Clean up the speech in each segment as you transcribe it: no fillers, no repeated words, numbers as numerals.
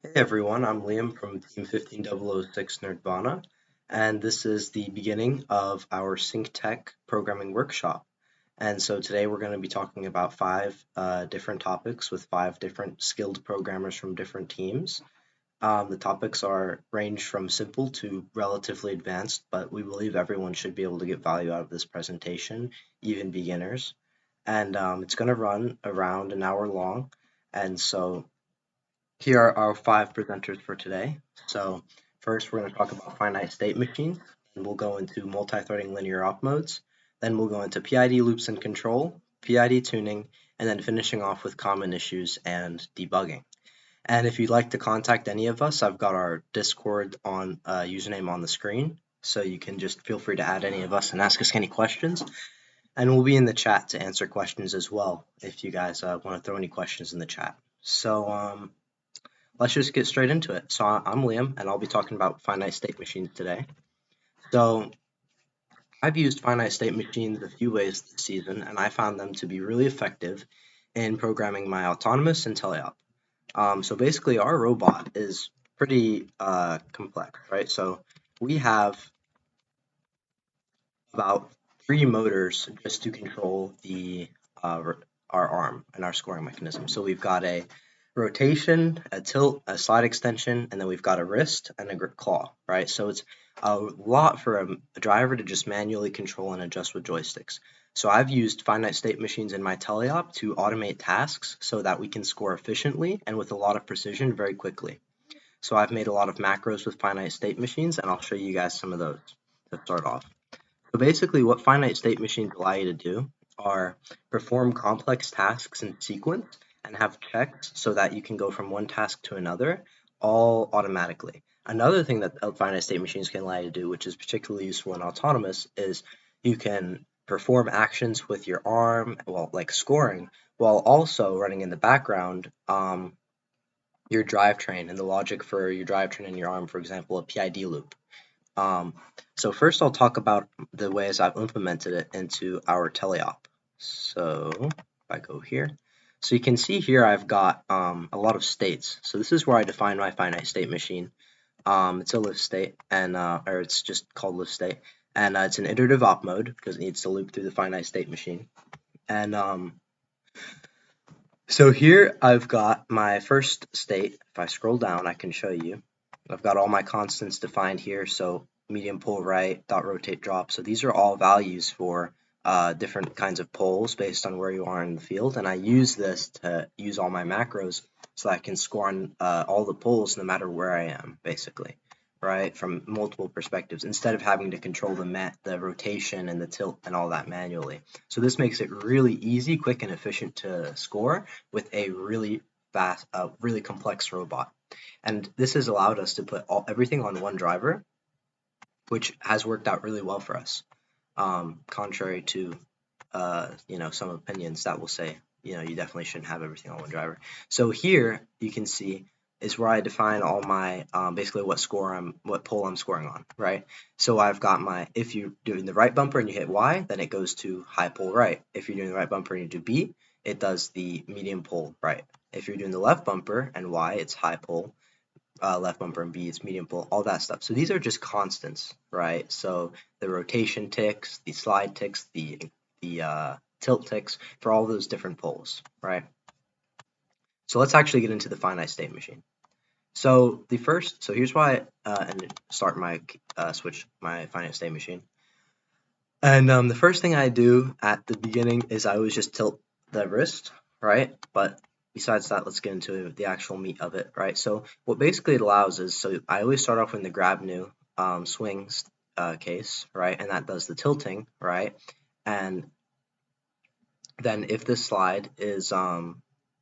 Hey everyone, I'm Liam from Team 15006 Nerdvana, and this is the beginning of our SyncTech Programming workshop. And so today we're going to be talking about five different topics with five different skilled programmers from different teams. The topics range from simple to relatively advanced, but we believe everyone should be able to get value out of this presentation, even beginners. And it's going to run around an hour long, and so here are our five presenters for today. So first we're going to talk about finite state machines, and we'll go into multi-threading LinearOpModes. Then we'll go into PID loops and control, PID tuning, and then finishing off with common issues and debugging. And if you'd like to contact any of us, I've got our Discord username on the screen, so you can just feel free to add any of us and ask us any questions. And we'll be in the chat to answer questions as well if you guys want to throw any questions in the chat. So let's just get straight into it. So I'm Liam, and I'll be talking about finite state machines today. So I've used finite state machines a few ways this season, and I found them to be really effective in programming my autonomous and teleop. So basically, our robot is pretty complex, right? So we have about 3 motors just to control our arm and our scoring mechanism. So we've got a rotation, a tilt, a slide extension, and then we've got a wrist and a grip claw, right? So it's a lot for a driver to just manually control and adjust with joysticks. So I've used finite state machines in my teleop to automate tasks so that we can score efficiently and with a lot of precision very quickly. So I've made a lot of macros with finite state machines, and I'll show you guys some of those to start off. So basically what finite state machines allow you to do are perform complex tasks in sequence and have checks so that you can go from one task to another all automatically. Another thing that finite state machines can allow you to do, which is particularly useful in autonomous, is you can perform actions with your arm, well, like scoring, while also running in the background your drivetrain and the logic for your drivetrain and your arm, for example, a PID loop. So first I'll talk about the ways I've implemented it into our teleop. So if I go here, so you can see here I've got a lot of states. So this is where I define my finite state machine. It's a lift state, and or it's just called lift state, and it's an iterative op mode because it needs to loop through the finite state machine. And so here I've got my first state. If I scroll down, I can show you. I've got all my constants defined here. So medium pole right, dot rotate drop. So these are all values for different kinds of poles based on where you are in the field. And I use this to use all my macros so I can score on all the poles no matter where I am, basically, right, from multiple perspectives, instead of having to control the rotation and the tilt and all that manually. So this makes it really easy, quick, and efficient to score with a really fast, really complex robot. And this has allowed us to put everything on one driver, which has worked out really well for us, contrary to some opinions that will say you definitely shouldn't have everything on one driver. So here you can see is where I define all my basically what pole I'm scoring on, right? So I've got if you're doing the right bumper and you hit Y, then it goes to high pole right. If you're doing the right bumper and you do B, it does the medium pole right. If you're doing the left bumper and Y, it's high pole. Left bumper and B, it's medium pole, all that stuff. So these are just constants, right? So the rotation ticks, the slide ticks, the tilt ticks for all those different poles, right? So let's actually get into the finite state machine. So here's why and start my switch my finite state machine. And the first thing I do at the beginning is I always just tilt the wrist, right? But besides that, let's get into the actual meat of it, right? So what basically it allows is, so I always start off in the grab new swings case, right? And that does the tilting, right? And then if this slide is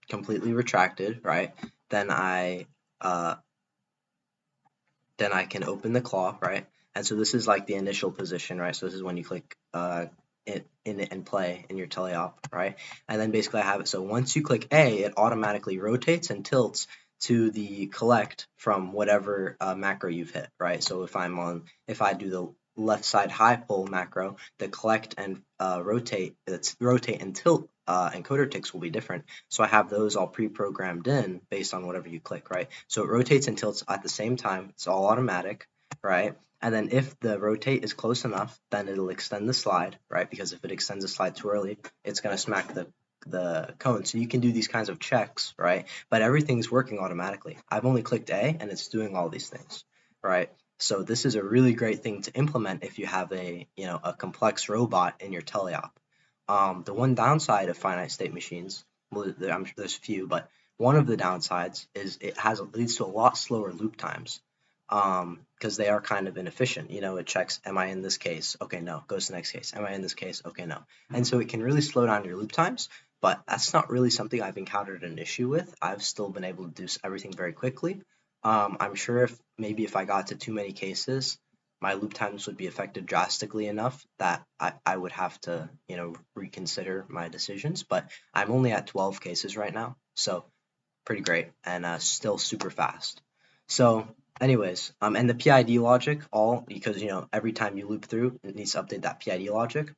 completely retracted, right, then I can open the claw, right? And so this is like the initial position, right? So this is when you click in it and play in your teleop, right? And then basically I have it. So once you click A, it automatically rotates and tilts to the collect from whatever macro you've hit, right? So if I do the left side high pole macro, the collect and rotate and tilt encoder ticks will be different. So I have those all pre-programmed in based on whatever you click, right? So it rotates until it's at the same time. It's all automatic, right? And then if the rotate is close enough, then it'll extend the slide, right? Because if it extends the slide too early, it's going to smack the cone. So you can do these kinds of checks, right? But everything's working automatically. I've only clicked A and it's doing all these things, right? So this is a really great thing to implement if you have a complex robot in your teleop. The one downside of finite state machines, well, I'm sure there's a few, but one of the downsides is it leads to a lot slower loop times because they are kind of inefficient. It checks, am I in this case? Okay, no. Goes to the next case. Am I in this case? Okay, no. And so it can really slow down your loop times, but that's not really something I've encountered an issue with. I've still been able to do everything very quickly. I'm sure if I got to too many cases, my loop times would be affected drastically enough that I would have to, reconsider my decisions. But I'm only at 12 cases right now, so pretty great and still super fast. So anyways, and the PID logic, because every time you loop through, it needs to update that PID logic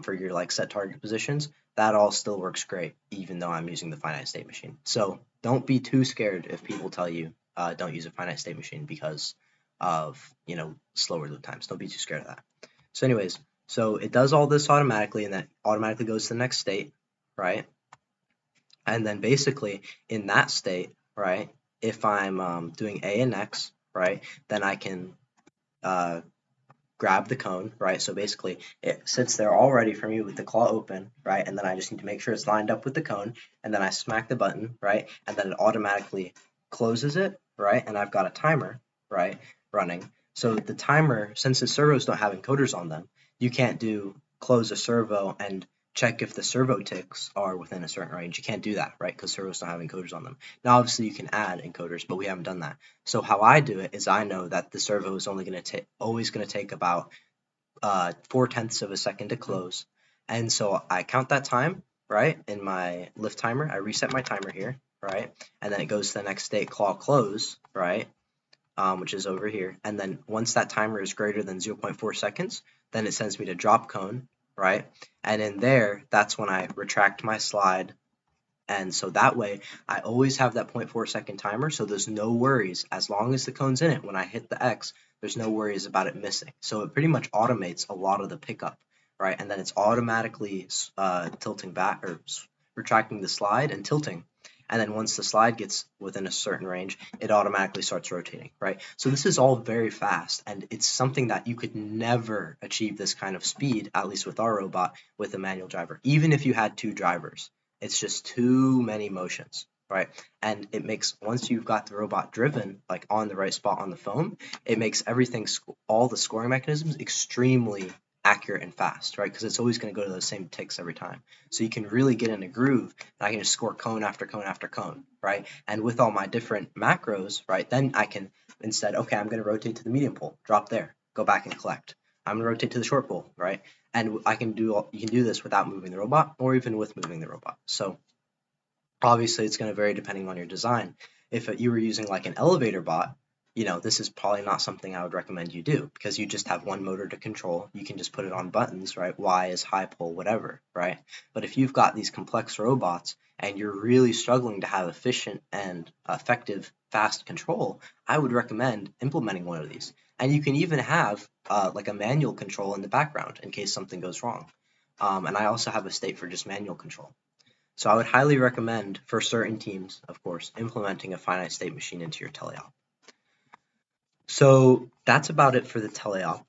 for your set target positions. That all still works great, even though I'm using the finite state machine. So don't be too scared if people tell you don't use a finite state machine because of slower loop times. Don't be too scared of that. So anyways, so it does all this automatically, and that automatically goes to the next state, right? And then basically in that state, right, if I'm doing A and X, right, then I can grab the cone, right? So basically it sits there all ready for me with the claw open, right? And then I just need to make sure it's lined up with the cone, and then I smack the button, right? And then it automatically closes it, right? And I've got a timer, right, running. So the timer, since the servos don't have encoders on them, you can't do close a servo and check if the servo ticks are within a certain range. You can't do that, right? Because servos don't have encoders on them. Now, obviously, you can add encoders, but we haven't done that. So how I do it is I know that the servo is always going to take about 4/10 of a second to close, and so I count that time, right, in my lift timer. I reset my timer here, right, and then it goes to the next state, claw close, right, which is over here, and then once that timer is greater than 0.4 seconds, then it sends me to drop cone, right, and in there, that's when I retract my slide, and so that way I always have that 0.4 second timer, so there's no worries. As long as the cone's in it, when I hit the X, there's no worries about it missing. So it pretty much automates a lot of the pickup, right? And then it's automatically tilting back or retracting the slide and tilting. And then once the slide gets within a certain range, it automatically starts rotating, right? So this is all very fast, and it's something that you could never achieve this kind of speed, at least with our robot, with a manual driver, even if you had 2 drivers. It's just too many motions, right? And it makes, once you've got the robot driven, like on the right spot on the foam, it makes everything, all the scoring mechanisms extremely accurate and fast, right? Because it's always going to go to those same ticks every time. So you can really get in a groove, and I can just score cone after cone after cone, right? And with all my different macros, right, then I can instead, okay, I'm going to rotate to the medium pole, drop there, go back and collect. I'm going to rotate to the short pole, right? And you can do this without moving the robot or even with moving the robot. So obviously it's going to vary depending on your design. If you were using like an elevator bot, this is probably not something I would recommend you do because you just have one motor to control. You can just put it on buttons, right? Y is high pull, whatever, right? But if you've got these complex robots and you're really struggling to have efficient and effective fast control, I would recommend implementing one of these. And you can even have like a manual control in the background in case something goes wrong. And I also have a state for just manual control. So I would highly recommend, for certain teams, of course, implementing a finite state machine into your teleop. So that's about it for the teleop.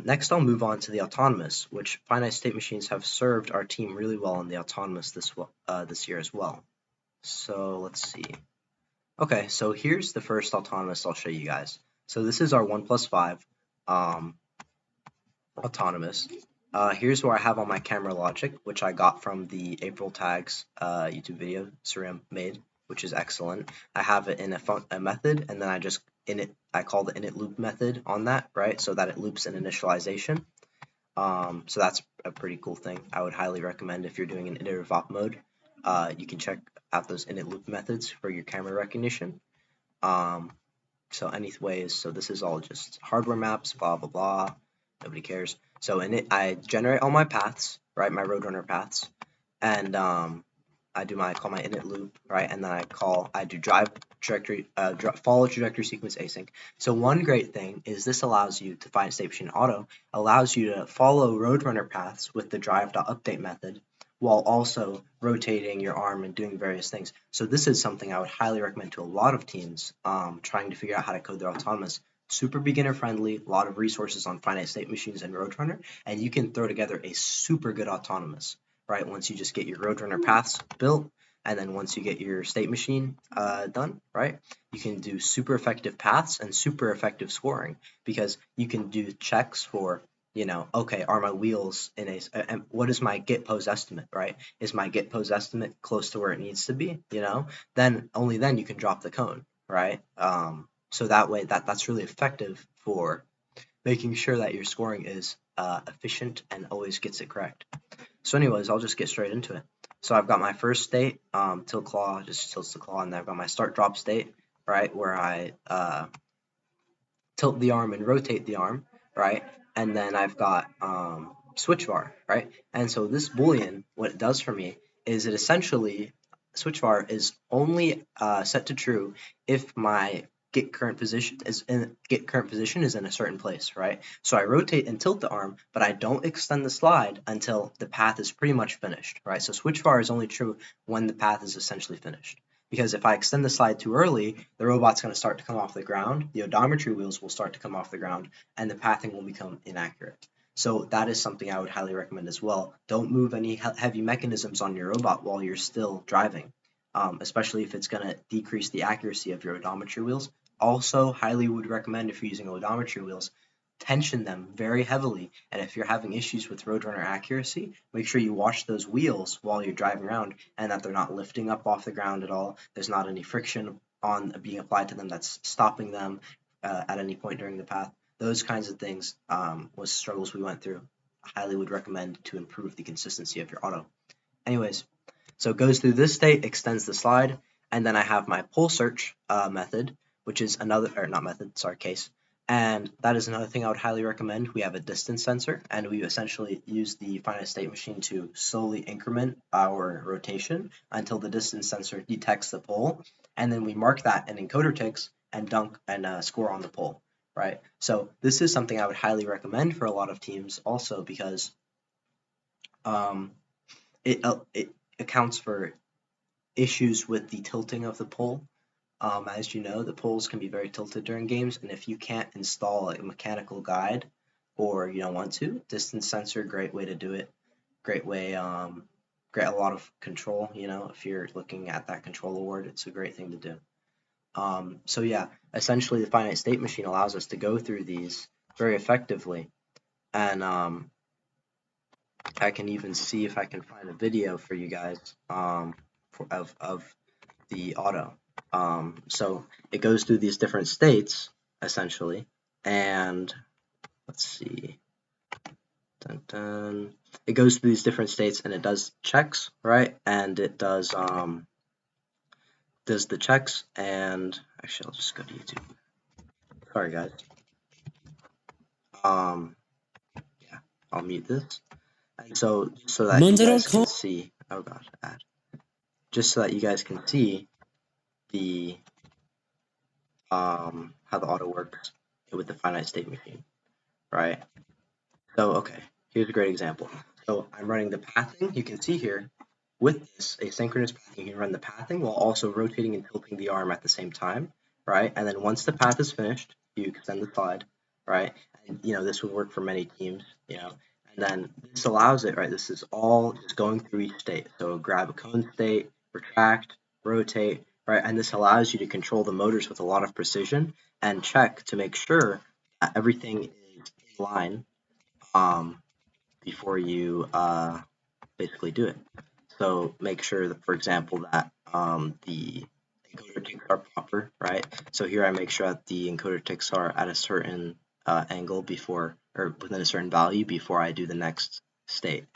Next, I'll move on to the autonomous, which finite state machines have served our team really well in the autonomous this year as well. So let's see. Okay, so here's the first autonomous I'll show you guys. So this is our 1+5 autonomous. Here's where I have all my camera logic, which I got from the April Tags YouTube video Surya made, which is excellent. I have it in a method, and then I call the init loop method on that, right? So that it loops in initialization. So that's a pretty cool thing. I would highly recommend if you're doing an iterative op mode, you can check out those init loop methods for your camera recognition. So anyways, so this is all just hardware maps, blah, blah, blah. Nobody cares. So in it, I generate all my paths, right? My Roadrunner paths. and I call my init loop, right, and then I do drive trajectory, follow trajectory sequence async. So one great thing is this allows you to Finite State Machine Auto allows you to follow Roadrunner paths with the drive.update method while also rotating your arm and doing various things. So this is something I would highly recommend to a lot of teams trying to figure out how to code their autonomous. Super beginner friendly, a lot of resources on Finite State Machines and Roadrunner, and you can throw together a super good autonomous. Right, once you just get your Roadrunner paths built, and then once you get your state machine done, right, you can do super effective paths and super effective scoring because you can do checks for, okay, are my wheels in what is my get pose estimate, right? Is my get pose estimate close to where it needs to be, Then only then you can drop the cone, right? So that way that's really effective for making sure that your scoring is efficient and always gets it correct. So anyways, I'll just get straight into it. So I've got my first state, tilt claw, just tilts the claw, and then I've got my start drop state, right, where I tilt the arm and rotate the arm, right, and then I've got switch var, right, and so this Boolean, what it does for me is it essentially, switch var is only set to true if my get current position is in a certain place, right? So I rotate and tilt the arm, but I don't extend the slide until the path is pretty much finished, right? So switch var is only true when the path is essentially finished. Because if I extend the slide too early, the robot's going to start to come off the ground, the odometry wheels will start to come off the ground, and the pathing will become inaccurate. So that is something I would highly recommend as well. Don't move any heavy mechanisms on your robot while you're still driving, especially if it's going to decrease the accuracy of your odometry wheels. Also, highly would recommend if you're using odometry wheels, tension them very heavily, and if you're having issues with Roadrunner accuracy, make sure you watch those wheels while you're driving around and that they're not lifting up off the ground at all. There's not any friction on being applied to them that's stopping them at any point during the path. Those kinds of things was struggles we went through. I highly would recommend to improve the consistency of your auto. Anyways, so it goes through this state, extends the slide, and then I have my pull search method, which is another, or not method, sorry, case. And that is another thing I would highly recommend. We have a distance sensor, and we essentially use the finite state machine to slowly increment our rotation until the distance sensor detects the pull, and then we mark that in encoder ticks and dunk and score on the pull, right? So this is something I would highly recommend for a lot of teams also because it accounts for issues with the tilting of the pole. As you know, the poles can be very tilted during games, and if you can't install a mechanical guide or you don't want to, distance sensor, great way to do it. Great way, great, a lot of control, if you're looking at that control award, it's a great thing to do. So yeah, essentially the finite state machine allows us to go through these very effectively, and I can even see if I can find a video for you guys of the auto. So it goes through these different states essentially, and let's see, it goes through these different states and it does checks, right? And it does the checks, and actually I'll just go to YouTube. Sorry guys. Yeah, I'll mute this. And so that you guys can see, oh god, just so that you guys can see the how the auto works with the finite state machine, right? So okay, here's a great example. So I'm running the pathing. You can see here with this asynchronous pathing, you can run the pathing while also rotating and tilting the arm at the same time, right? And then once the path is finished, you extend the slide, right? And this would work for many teams, and then this allows it, right? This is all just going through each state. So grab a cone state, retract, rotate, right? And this allows you to control the motors with a lot of precision and check to make sure that everything is in line before you basically do it. So make sure that, for example, that the encoder ticks are proper, right? So here I make sure that the encoder ticks are at a certain angle before, or within a certain value before I do the next state.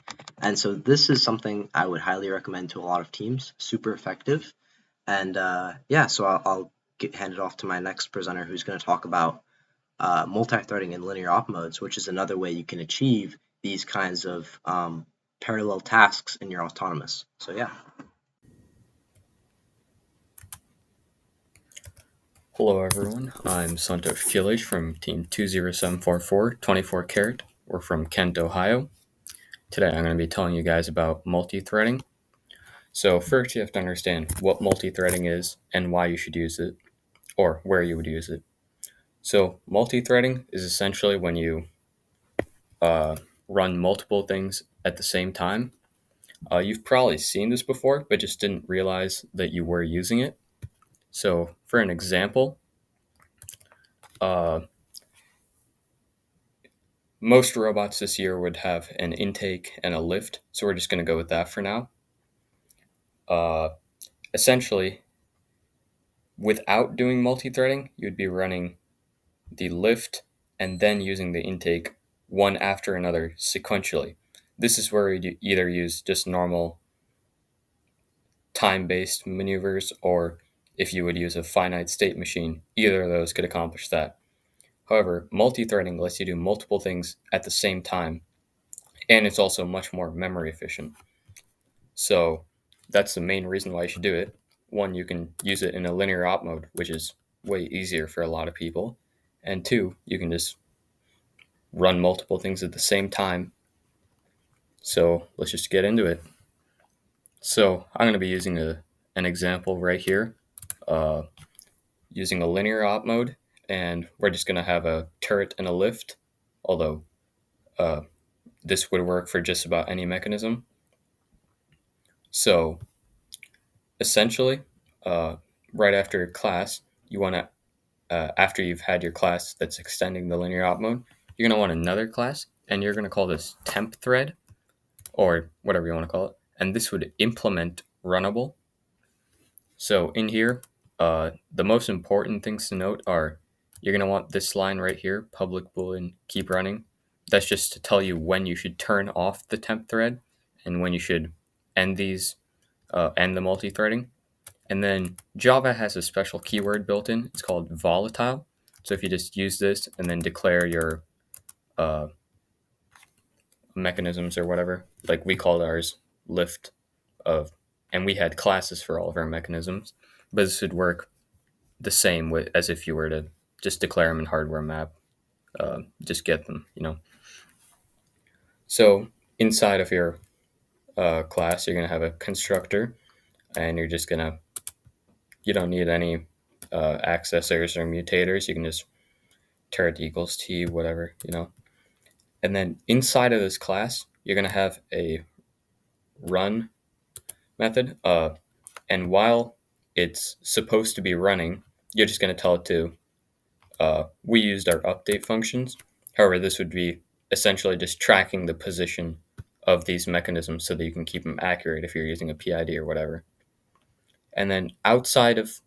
And so this is something I would highly recommend to a lot of teams, super effective. And yeah, so I'll hand it off to my next presenter who's going to talk about multithreading and LinearOpModes, which is another way you can achieve these kinds of parallel tasks in your autonomous. So yeah. Hello everyone, I'm Santosh Kilage from Team 20744 24 Carat. We're from Kent, Ohio. Today I'm going to be telling you guys about multithreading. So first you have to understand what multithreading is and why you should use it, or where you would use it. So multithreading is essentially when you run multiple things at the same time. You've probably seen this before, but just didn't realize that you were using it. So for an example, most robots this year would have an intake and a lift, so we're just going to go with that for now. Essentially, without doing multi-threading, you'd be running the lift and then using the intake one after another sequentially. This is where you either use just normal time-based maneuvers, or if you would use a finite state machine, either of those could accomplish that. However, multi-threading lets you do multiple things at the same time, and it's also much more memory efficient. So that's the main reason why you should do it. One, you can use it in a linear op mode, which is way easier for a lot of people. And two, you can just run multiple things at the same time. So let's just get into it. So I'm going to be using an example right here, using a linear op mode, and we're just going to have a turret and a lift, although this would work for just about any mechanism. So essentially, right after class, you want to, after you've had your class that's extending the linear op mode, you're going to want another class, and you're going to call this temp thread, or whatever you want to call it, and this would implement runnable. So in here, the most important things to note are you're going to want this line right here, public boolean keep running. That's just to tell you when you should turn off the temp thread and when you should end end the multi-threading. And then Java has a special keyword built in. It's called volatile. So if you just use this and then declare your mechanisms or whatever, like we called ours lift of, and we had classes for all of our mechanisms, but this would work the same with as if you were to just declare them in hardware map, just get them, So inside of your class, you're going to have a constructor, and you don't need any accessors or mutators. You can just turret equals t, whatever, And then inside of this class, you're going to have a run method. And while it's supposed to be running, you're just going to tell it to, we used our update functions. However, this would be essentially just tracking the position of these mechanisms so that you can keep them accurate if you're using a PID or whatever. And then outside of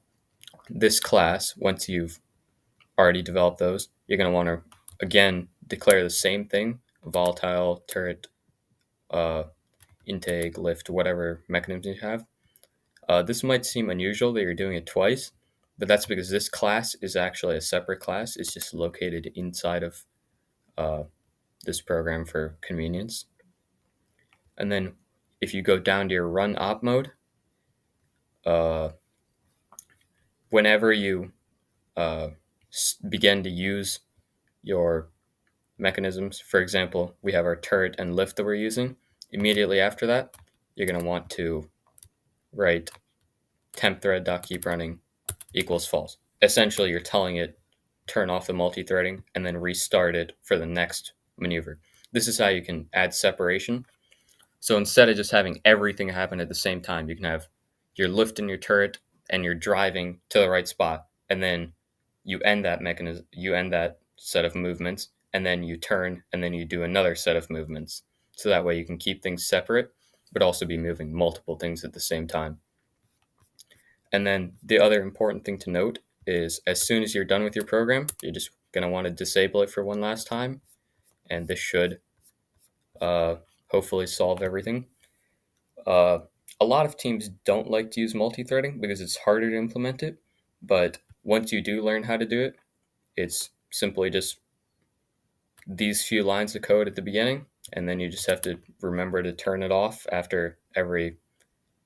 this class, once you've already developed those, you're going to want to, again, declare the same thing, volatile, turret, intake, lift, whatever mechanisms you have. This might seem unusual that you're doing it twice, but that's because this class is actually a separate class. It's just located inside of this program for convenience. And then if you go down to your run op mode, whenever you begin to use your mechanisms, for example, we have our turret and lift that we're using, immediately after that, you're going to want to write temp thread.keepRunning equals false. Essentially, you're telling it turn off the multi-threading and then restart it for the next maneuver. This is how you can add separation. So instead of just having everything happen at the same time, you can have your lift and your turret and you're driving to the right spot, and then you end that mechanism, you end that set of movements, and then you turn and then you do another set of movements. So that way you can keep things separate, but also be moving multiple things at the same time. And then the other important thing to note is as soon as you're done with your program, you're just going to want to disable it for one last time. And this should hopefully solve everything. A lot of teams don't like to use multi-threading because it's harder to implement it. But once you do learn how to do it, it's simply just these few lines of code at the beginning, and then you just have to remember to turn it off after every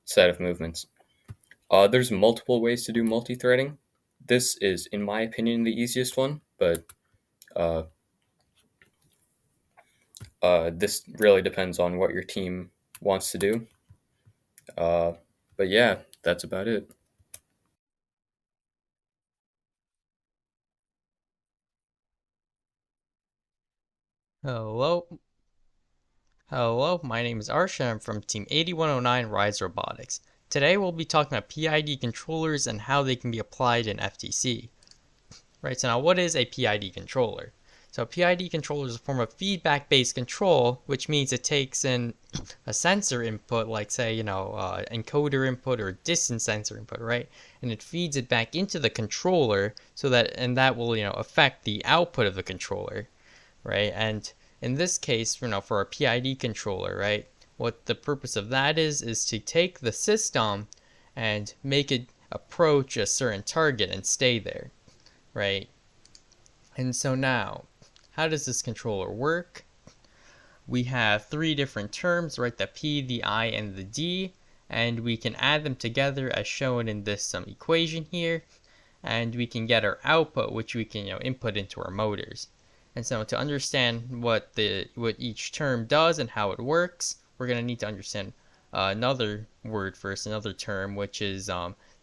set of movements. There's multiple ways to do multi-threading. This is, in my opinion, the easiest one, but this really depends on what your team wants to do. But yeah, that's about it. Hello. Hello, my name is Arash and I'm from Team 8109 Rise Robotics. Today we'll be talking about PID controllers and how they can be applied in FTC. Right, so now what is a PID controller? So a PID controller is a form of feedback-based control, which means it takes in a sensor input, like say, encoder input or distance sensor input, right? And it feeds it back into the controller that will, affect the output of the controller, right? And in this case, for a PID controller, right, what the purpose of that is to take the system and make it approach a certain target and stay there, right? And so now, how does this controller work? We have three different terms, right, the P, the I, and the D, and we can add them together as shown in this equation here, and we can get our output, which we can input into our motors. And so to understand what each term does and how it works, we're going to need to understand another word first, another term, which is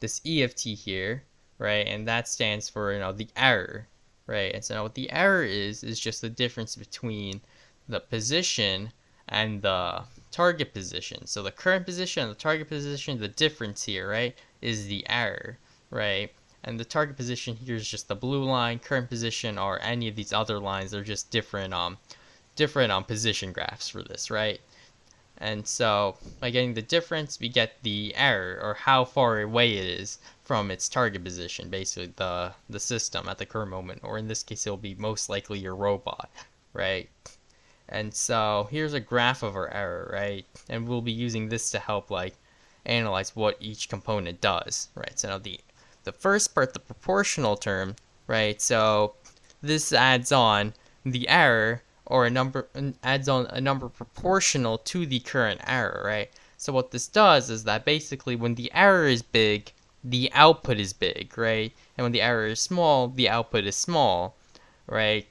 this EFT here, right? And that stands for the error, right? And so now what the error is just the difference between the position and the target position. So the current position and the target position, the difference here, right, is the error, right? And the target position here is just the blue line. Current position or any of these other lines, they're just different position graphs for this, right? And so by getting the difference, we get the error, or how far away it is from its target position, basically the system at the current moment, or in this case it'll be most likely your robot, right? And so here's a graph of our error, right? And we'll be using this to help analyze what each component does, right? So now the first part, the proportional term, right? So this adds on the error, or adds on a number proportional to the current error, right? So what this does is that basically when the error is big, the output is big, right? And when the error is small, the output is small, right?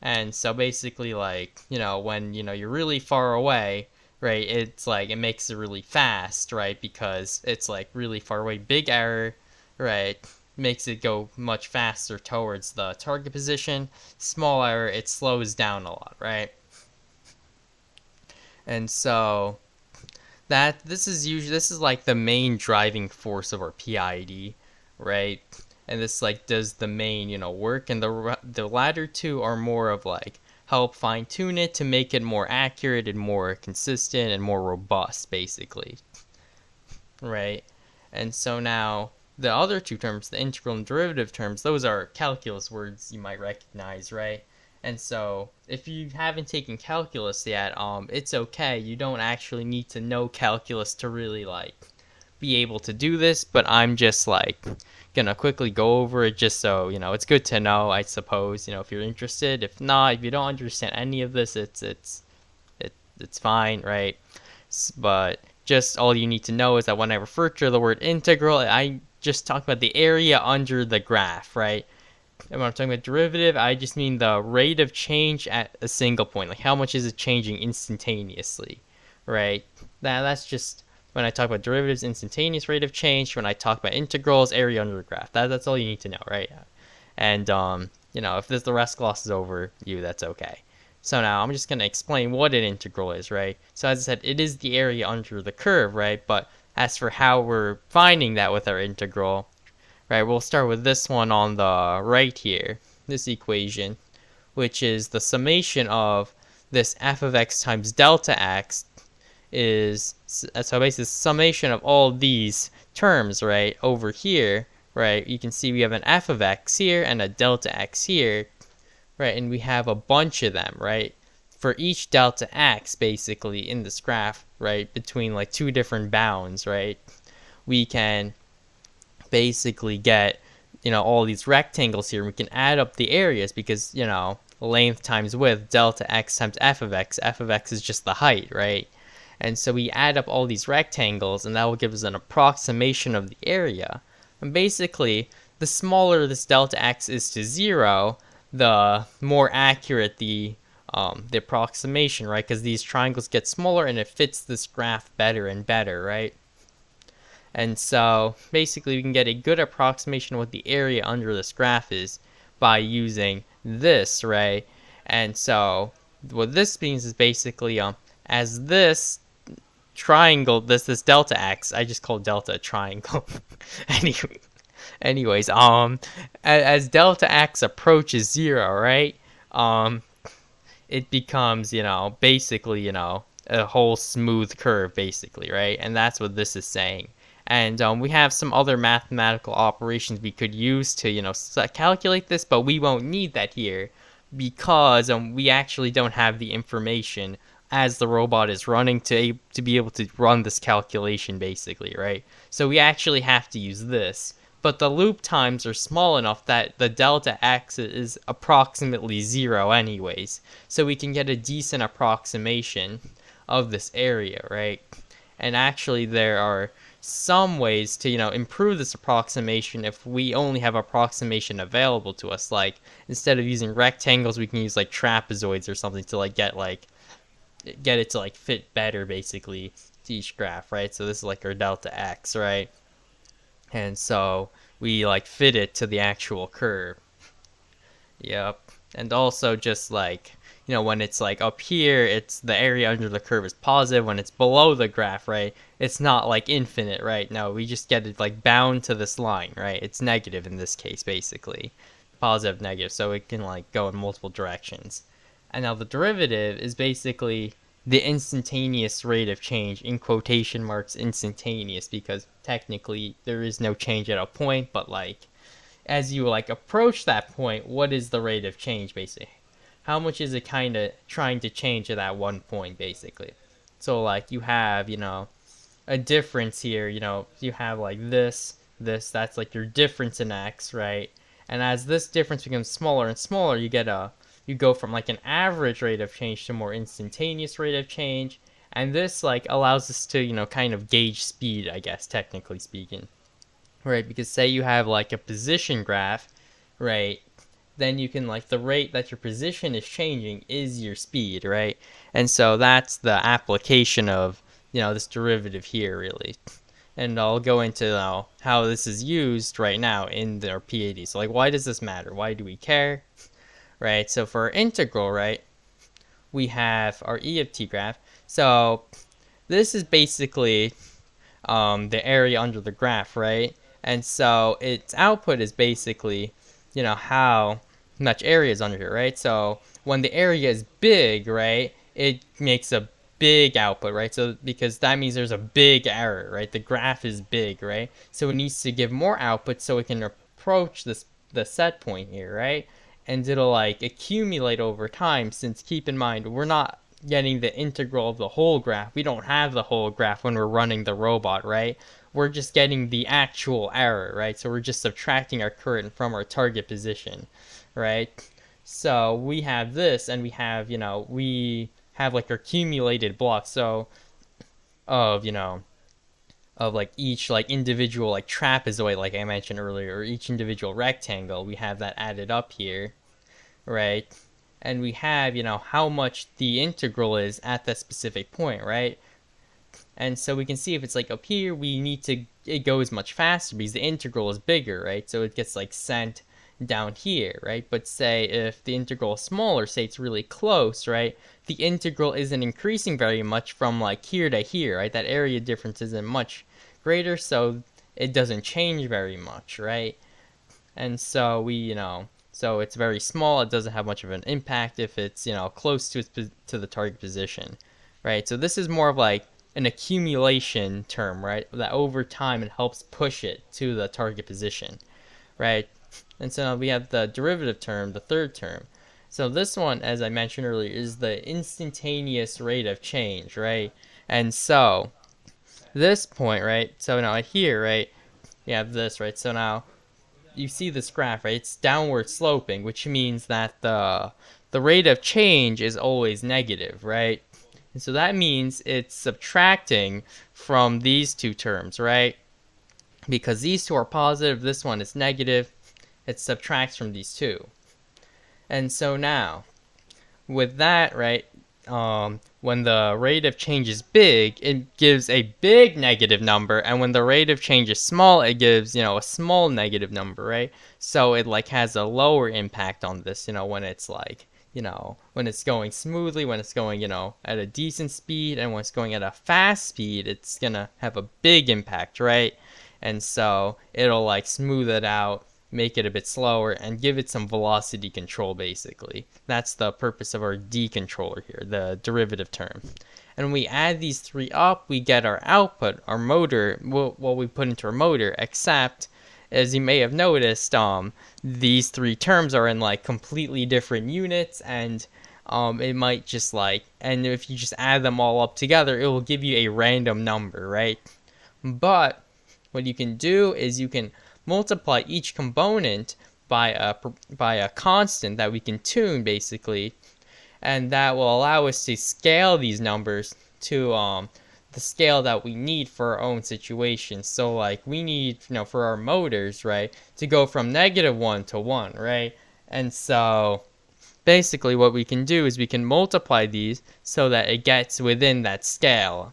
And so basically when you're really far away, right, it's it makes it really fast, right? Because it's really far away, big error, right, makes it go much faster towards the target position. Small error, it slows down a lot, right? And so this is the main driving force of our PID, right? And this does the main work, and the latter two are more of help fine tune it to make it more accurate and more consistent and more robust, basically, right? And so now the other two terms, the integral and derivative terms, those are calculus words you might recognize, right? And so if you haven't taken calculus yet, it's okay. You don't actually need to know calculus to really be able to do this, but I'm just gonna quickly go over it just so it's good to know, I suppose, if you're interested. If not, if you don't understand any of this, it's fine, right? But just all you need to know is that when I refer to the word integral, I just talk about the area under the graph, right? And when I'm talking about derivative, I just mean the rate of change at a single point, how much is it changing instantaneously, right? That's just when I talk about derivatives, instantaneous rate of change. When I talk about integrals, area under the graph. That's all you need to know, right? And if the rest glosses over you, that's okay. So now I'm just going to explain what an integral is, right? So as I said, it is the area under the curve, right? But as for how we're finding that with our integral, right, we'll start with this one on the right here, this equation, which is the summation of this f of x times delta x is, so basically the summation of all these terms, right, over here, right? You can see we have an f of x here and a delta x here, right? And we have a bunch of them, right? For each delta x, basically, in this graph, right, between two different bounds, right, we can basically get all these rectangles here. We can add up the areas because length times width, delta x times f of x. F of x is just the height, right? And so we add up all these rectangles, and that will give us an approximation of the area. And basically, the smaller this delta x is to 0, the more accurate the approximation, right? Because these triangles get smaller and it fits this graph better and better, right? And so basically we can get a good approximation of what the area under this graph is by using this, right? And so what this means is basically as this triangle, this delta x, I just call delta a triangle. Anyways, as delta x approaches 0, right? It becomes, basically, a whole smooth curve, basically, right? And that's what this is saying. And we have some other mathematical operations we could use to, calculate this, but we won't need that here because we actually don't have the information as the robot is running to be able to run this calculation, basically, right? So we actually have to use this. But the loop times are small enough that the delta x is approximately 0 anyways. So we can get a decent approximation of this area, right? And actually there are some ways to, improve this approximation if we only have approximation available to us. Like, instead of using rectangles, we can use like trapezoids or something to get it to fit better, basically, to each graph, right? So this is like our delta x, right? And so we fit it to the actual curve. Yep. And also just when it's up here, it's the area under the curve is positive. When it's below the graph, right, it's not infinite, right? No, we just get it bound to this line, right? It's negative in this case, basically. Positive, negative, so it can go in multiple directions. And now the derivative is basically the instantaneous rate of change, in quotation marks instantaneous, because technically there is no change at a point, but as you approach that point, what is the rate of change, basically? How much is it kind of trying to change at that one point, basically? So you have, a difference here, you have this, that's your difference in x, right? And as this difference becomes smaller and smaller, you go from an average rate of change to more instantaneous rate of change. And this allows us to, kind of gauge speed, I guess, technically speaking. Right, because say you have a position graph, right? Then you can the rate that your position is changing is your speed, right? And so that's the application of, this derivative here, really. And I'll go into how this is used right now in our PID. So why does this matter? Why do we care? Right, so for our integral, right, we have our E of t graph. So this is basically the area under the graph, right? And so its output is basically, how much area is under here, right? So when the area is big, right, it makes a big output, right? So because that means there's a big error, right? The graph is big, right? So it needs to give more output so it can approach the set point here, right? And it'll accumulate over time, since keep in mind we're not getting the integral of the whole graph. We don't have the whole graph when we're running the robot, right? We're just getting the actual error, right? So we're just subtracting our current from our target position, right? So we have this, and we have our accumulated blocks, so of each individual trapezoid, like I mentioned earlier, or each individual rectangle. We have that added up here, right? And we have how much the integral is at that specific point, right? And so we can see if it's up here, it goes much faster because the integral is bigger, right? So it gets sent down here, right? But say if the integral is smaller, say it's really close, right? The integral isn't increasing very much from here to here, right? That area difference isn't much greater, so it doesn't change very much, right? And so so it's very small. It doesn't have much of an impact if it's close to the target position, right? So this is more of an accumulation term, right? That over time it helps push it to the target position, right? And so now we have the derivative term, the third term. So this one, as I mentioned earlier, is the instantaneous rate of change, right? And so this point, right? So now here, right, you have this, right? So now you see this graph, right? It's downward sloping, which means that the rate of change is always negative, right? And so that means it's subtracting from these two terms, right? Because these two are positive, this one is negative, it subtracts from these two. And so now, with that, right, when the rate of change is big, it gives a big negative number, and when the rate of change is small, it gives, a small negative number, right? So it like has a lower impact on this, when it's like, when it's going smoothly, when it's going, at a decent speed, and when it's going at a fast speed, it's gonna have a big impact, right? And so it'll like smooth it out, make it a bit slower, and give it some velocity control, basically. That's the purpose of our D controller here, the derivative term. And when we add these three up, we get our output, our motor, what we put into our motor, except, as you may have noticed, these three terms are in like completely different units, and it might just like, and if you just add them all up together, it will give you a random number, right? But what you can do is you can multiply each component by a constant that we can tune, basically, and that will allow us to scale these numbers to the scale that we need for our own situation. So like we need, for our motors, right, to go from -1 to 1, right? And so basically what we can do is we can multiply these so that it gets within that scale,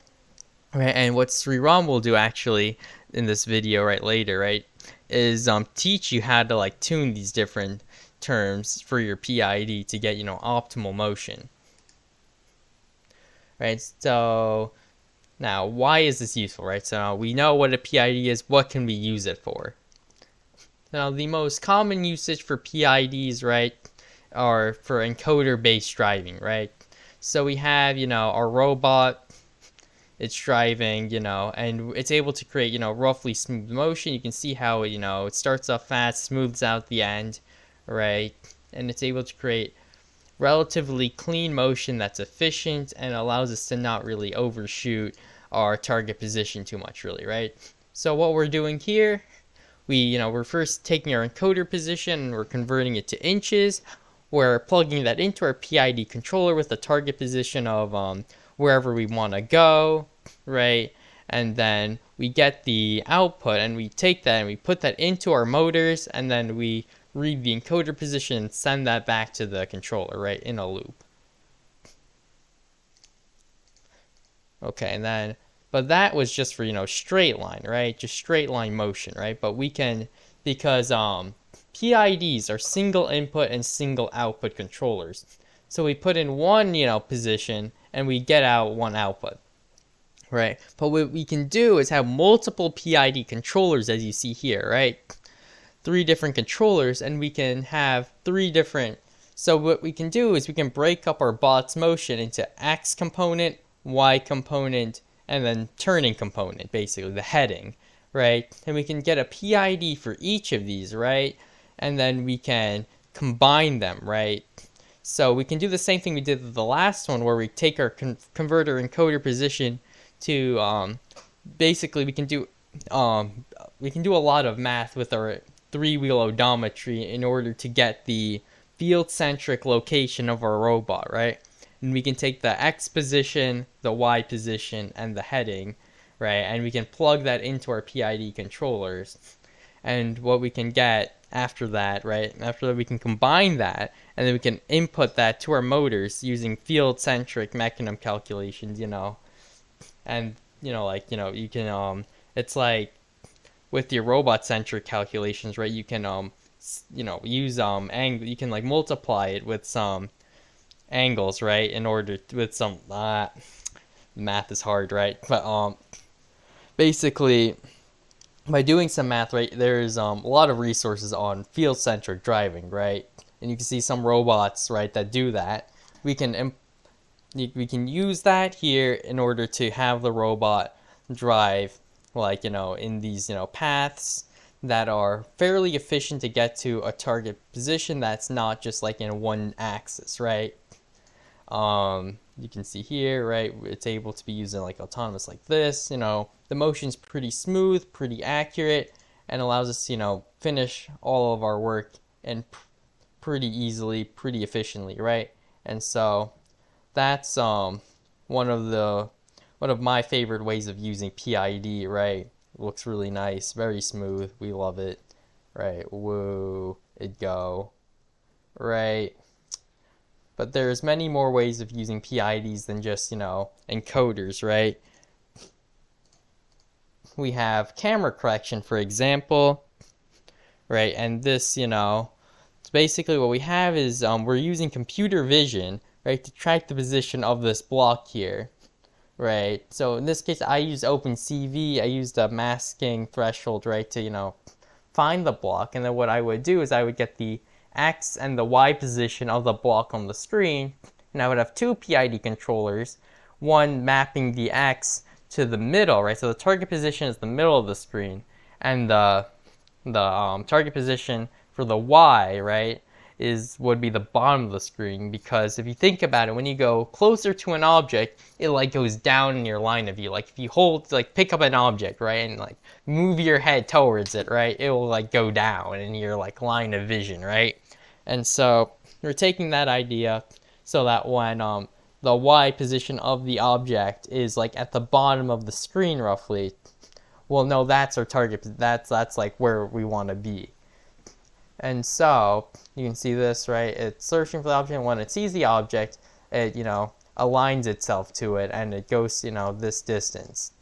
right? And what Sriram will do actually in this video right later, right, is teach you how to like tune these different terms for your PID to get, optimal motion. Right, so now why is this useful, right? So we know what a PID is, what can we use it for? Now the most common usage for PIDs, right, are for encoder-based driving, right? So we have, our robot, it's driving, and it's able to create, roughly smooth motion. You can see how, it starts off fast, smooths out the end, right? And it's able to create relatively clean motion that's efficient and allows us to not really overshoot our target position too much, really, right? So what we're doing here, we're first taking our encoder position and we're converting it to inches. We're plugging that into our PID controller with the target position of wherever we want to go, right? And then we get the output and we take that and we put that into our motors, and then we read the encoder position and send that back to the controller, right, in a loop. Okay, and then, but that was just for, straight line, right? Just straight line motion, right? But we can, because PIDs are single input and single output controllers. So we put in one, position and we get out one output, right? But what we can do is have multiple PID controllers, as you see here, right? 3 different controllers, and we can have 3 different. So what we can do is we can break up our bot's motion into X component, Y component, and then turning component, basically the heading, right? And we can get a PID for each of these, right? And then we can combine them, right? So we can do the same thing we did with the last one, where we take our converter encoder position to basically we can do a lot of math with our 3-wheel odometry in order to get the field-centric location of our robot, right? And we can take the X position, the Y position, and the heading, right? And we can plug that into our PID controllers. And what we can get after that, right? After that, we can combine that, and then we can input that to our motors using field-centric mechanism calculations, And, you can, it's like with your robot-centric calculations, right? You can, use angle. You can like multiply it with some angles, right? In order to, with some math is hard, right? But basically, by doing some math, right, there's a lot of resources on field-centric driving, right? And you can see some robots, right, that do that. We can use that here in order to have the robot drive, like, in these, paths that are fairly efficient to get to a target position that's not just like in one axis, right? You can see here, right, it's able to be used in like autonomous like this, the motion's pretty smooth, pretty accurate, and allows us to, finish all of our work and pretty easily, pretty efficiently, right? And so that's one of my favorite ways of using PID, right? It looks really nice, very smooth. We love it, right? Whoa, it go, right? But there's many more ways of using PIDs than just, encoders, right? We have camera correction, for example, right? And this, basically what we have is we're using computer vision, right, to track the position of this block here, right? So in this case, I use OpenCV. I use the masking threshold, right, to, find the block. And then what I would do is I would get the X and the Y position of the block on the screen, and I would have two PID controllers, one mapping the X to the middle, right? So the target position is the middle of the screen, and the target position for the Y, right, would be the bottom of the screen, because if you think about it, when you go closer to an object, it like goes down in your line of view. Like if you pick up an object, right, and like move your head towards it, right, it will like go down in your like line of vision, right? And so we're taking that idea so that when the Y position of the object is like at the bottom of the screen roughly, well, no, that's our target. That's like where we want to be. And so you can see this, right? It's searching for the object, and when it sees the object, it, aligns itself to it, and it goes, this distance,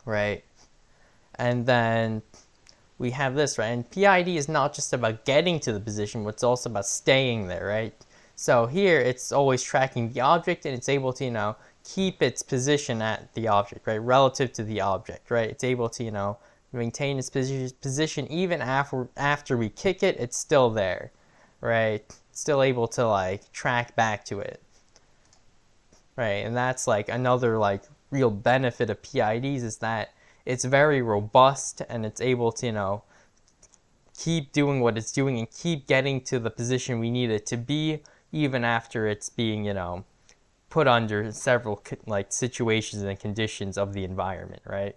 right? And then we have this, right? And PID is not just about getting to the position, but it's also about staying there, right? So here it's always tracking the object, and it's able to, keep its position at the object, right? Relative to the object, right? It's able to, maintain its position even after we kick it. It's still there, right? It's still able to like track back to it, right? And that's like another like real benefit of PIDs, is that it's very robust, and it's able to, keep doing what it's doing and keep getting to the position we need it to be, even after it's being, put under several like situations and conditions of the environment, right?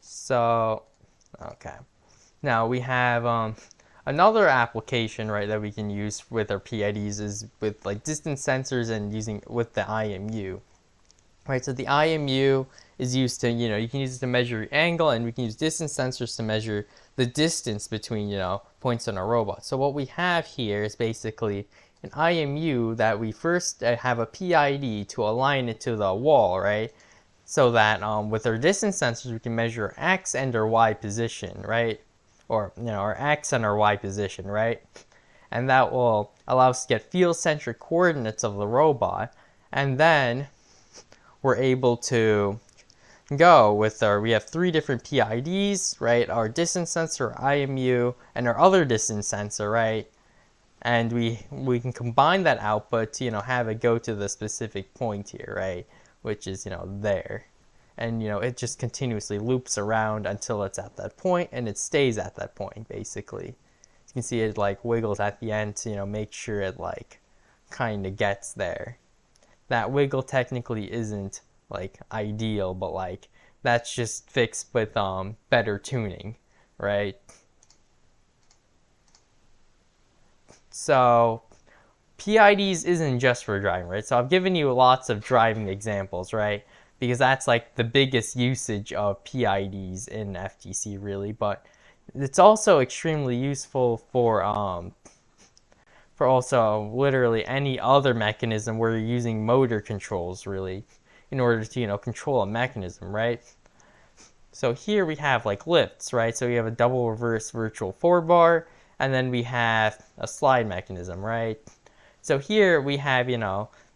So, okay. Now we have another application, right, that we can use with our PIDs is with like distance sensors and using with the IMU. Right, so the IMU is used to, you can use it to measure angle, and we can use distance sensors to measure the distance between, points on a robot. So what we have here is basically an IMU that we first have a PID to align it to the wall, right? So that with our distance sensors, we can measure our X and our Y position, right? Or, our X and our Y position, right? And that will allow us to get field-centric coordinates of the robot. And then we're able to go with we have three different PIDs, right? Our distance sensor, IMU, and our other distance sensor, right? And we can combine that output to, have it go to the specific point here, right? Which is, there. And, it just continuously loops around until it's at that point, and it stays at that point, basically. You can see it, like, wiggles at the end to, make sure it, like, kind of gets there. That wiggle technically isn't, like, ideal, but, like, that's just fixed with better tuning, right? So PIDs isn't just for driving, right? So I've given you lots of driving examples, right? Because that's like the biggest usage of PIDs in FTC, really. But it's also extremely useful for also literally any other mechanism where you're using motor controls, really, in order to, control a mechanism, right? So here we have like lifts, right? So we have a double reverse virtual 4-bar, and then we have a slide mechanism, right? So here we have,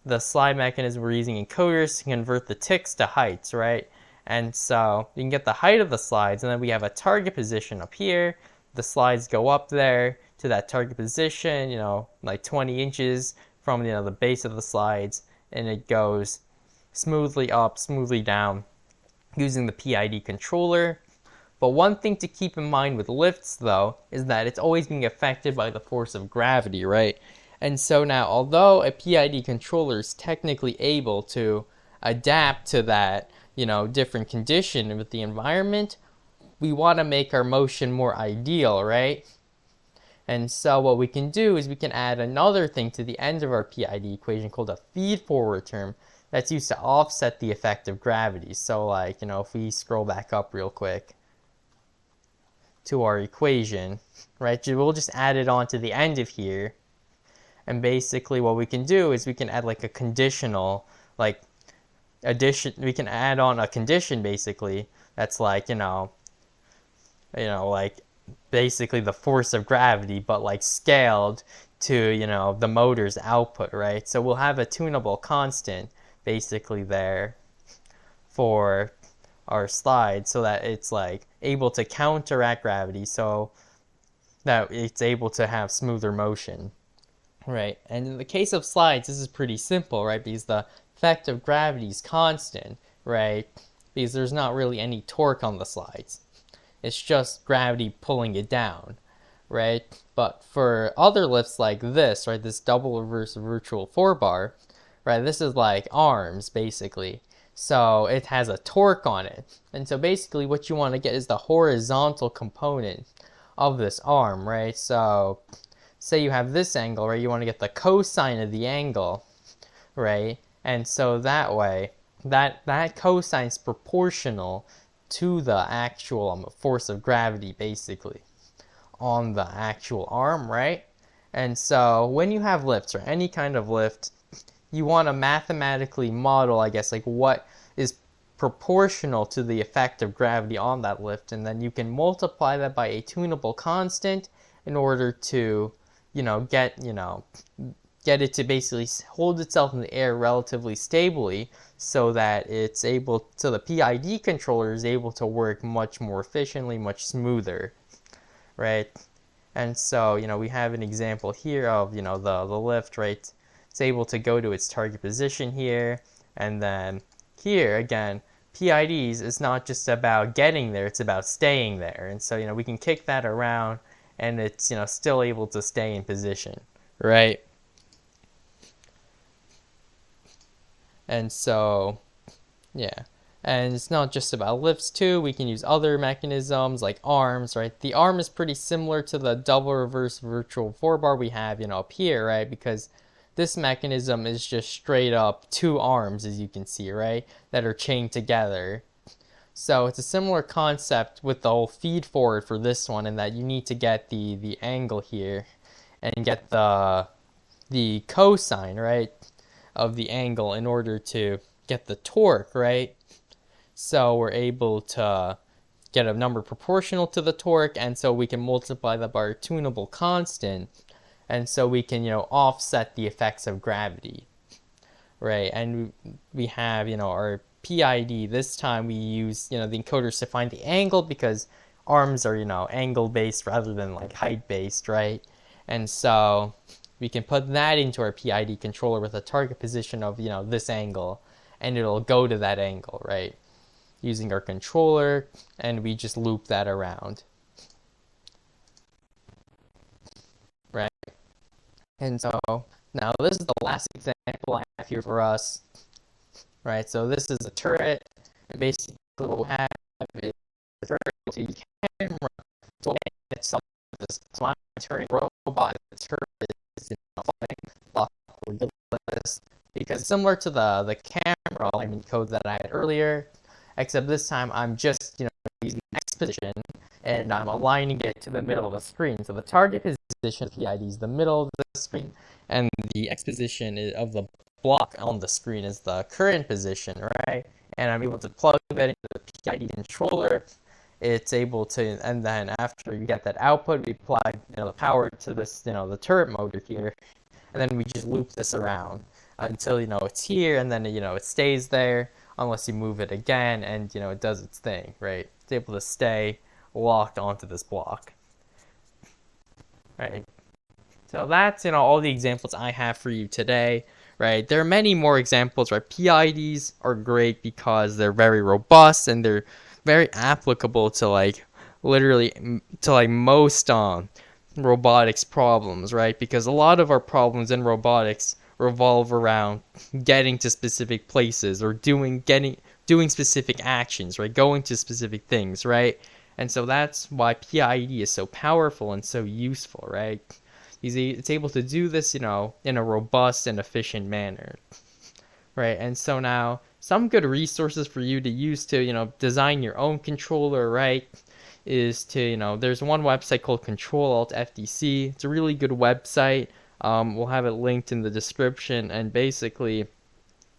the slide mechanism. We're using encoders to convert the ticks to heights, right? And so you can get the height of the slides, and then we have a target position up here. The slides go up there to that target position, like 20 inches from, the base of the slides, and it goes smoothly up, smoothly down using the PID controller. But one thing to keep in mind with lifts, though, is that it's always being affected by the force of gravity, right? And so now, although a PID controller is technically able to adapt to that, different condition with the environment, we want to make our motion more ideal, right? And so what we can do is we can add another thing to the end of our PID equation called a feed-forward term that's used to offset the effect of gravity. So like, if we scroll back up real quick to our equation, right, we'll just add it on to the end of here. And basically what we can do is we can add like a conditional, like addition, we can add on a condition basically that's like, like basically the force of gravity, but like scaled to, the motor's output, right? So we'll have a tunable constant basically there for our slide so that it's like able to counteract gravity so that it's able to have smoother motion, right? And in the case of slides, this is pretty simple, right? Because the effect of gravity is constant, right? Because there's not really any torque on the slides. It's just gravity pulling it down, right? But for other lifts like this, right, this double reverse virtual 4-bar, right, this is like arms basically. So it has a torque on it. And so basically what you want to get is the horizontal component of this arm, right? So say you have this angle, right? You want to get the cosine of the angle, right? And so that way, that cosine is proportional to the actual force of gravity basically on the actual arm, right? And so when you have lifts or any kind of lift, you want to mathematically model, I guess, like what is proportional to the effect of gravity on that lift, and then you can multiply that by a tunable constant in order to, get it to basically hold itself in the air relatively stably so that it's able, so the PID controller is able to work much more efficiently, much smoother, right? And so, we have an example here of, the lift, right? It's able to go to its target position here, and then here, again, PIDs is not just about getting there, it's about staying there. And so, we can kick that around, and it's, still able to stay in position, right? And so, yeah. And it's not just about lifts too. We can use other mechanisms like arms, right? The arm is pretty similar to the double reverse virtual 4-bar we have, up here, right? Because this mechanism is just straight up two arms, as you can see, right? That are chained together. So it's a similar concept with the whole feed forward for this one, in that you need to get the angle here and get the cosine, right, of the angle in order to get the torque, right? So we're able to get a number proportional to the torque, and so we can multiply that by our tunable constant, and so we can, offset the effects of gravity, right? And we have, our PID. This time we use, the encoders to find the angle, because arms are, angle based rather than like height based, right? And so we can put that into our PID controller with a target position of, this angle, and it'll go to that angle, right? Using our controller, and we just loop that around, right? And so now this is the last example I have here for us, right? So this is a turret, and basically what we have is a turret to camera. So it's some of this turret robot. The turret is because similar to the camera alignment code that I had earlier, except this time I'm just, using the X position, and I'm aligning it to the middle of the screen. So the target position of PID is the middle of the screen, and the X position of the block on the screen is the current position, right? And I'm able to plug that into the PID controller. It's able to, and then after you get that output, we apply, the power to this, the turret motor here, and then we just loop this around until, it's here, and then, it stays there unless you move it again, and, it does its thing, right? It's able to stay locked onto this block, right? So that's, all the examples I have for you today, right? There are many more examples, right? PIDs are great because they're very robust, and they're very applicable to, like, literally, to, like, most, robotics problems, right? Because a lot of our problems in robotics revolve around getting to specific places, or doing specific actions, right? Going to specific things, right? And so that's why PID is so powerful and so useful, right? It's able to do this, in a robust and efficient manner, right? And so now some good resources for you to use to, design your own controller, right? Is to, there's one website called Control Alt FTC. It's a really good website. We'll have it linked in the description, and basically